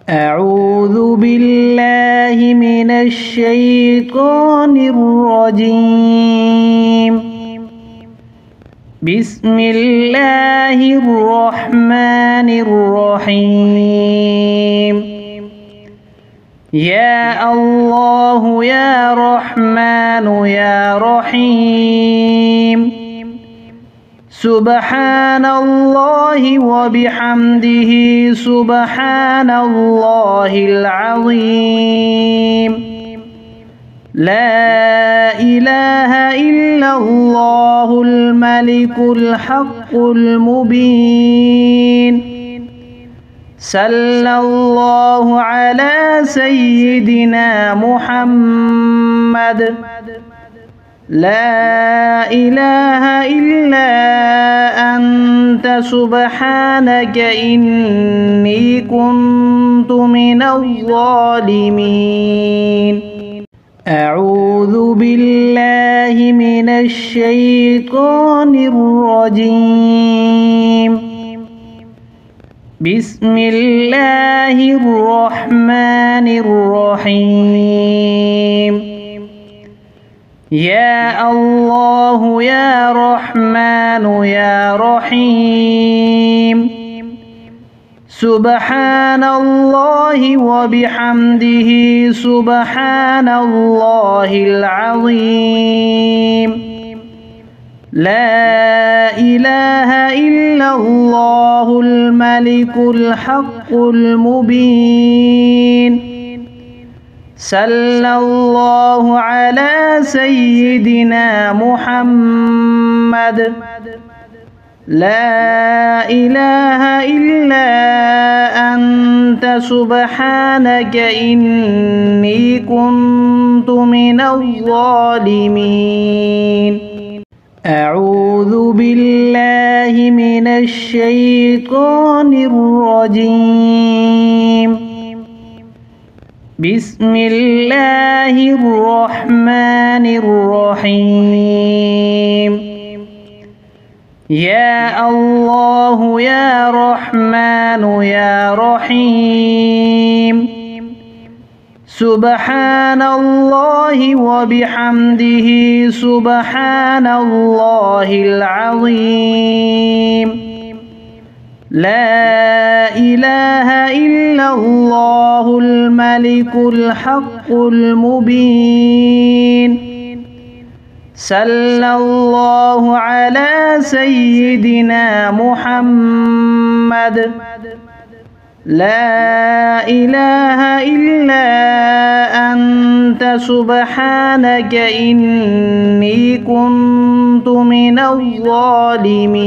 أعوذ بالله من الشيطان الرجيم. بسم الله الرحمن الرحيم. يا الله يا رحمن يا رحيم. سبحان الله وبحمده سبحان الله العظيم. لا إله إلا الله الملك الحق المبين. صلى الله على سيدنا محمد. لا إله إلا أنت سبحانك إني كنت من الظالمين. أعوذ بالله من الشيطان الرجيم. بسم الله الرحمن الرحيم. يا الله يا رحمن يا رحيم. سبحان الله وبحمده سبحان الله العظيم. لا إله إلا الله الملك الحق المبين. صلى الله على سيدنا محمد. لا إله إلا أنت سبحانك إني كنت من الظالمين. أعوذ بالله من الشيطان الرجيم. بسم الله الرحمن الرحيم. يا الله يا رحمن يا رحيم. سبحان الله وبحمده سبحان الله العظيم. لا إله إلا الله الملك الحق المبين. صلى الله على سيدنا محمد. لا إله إلا أنت سبحانك إني كنت من الظالمين.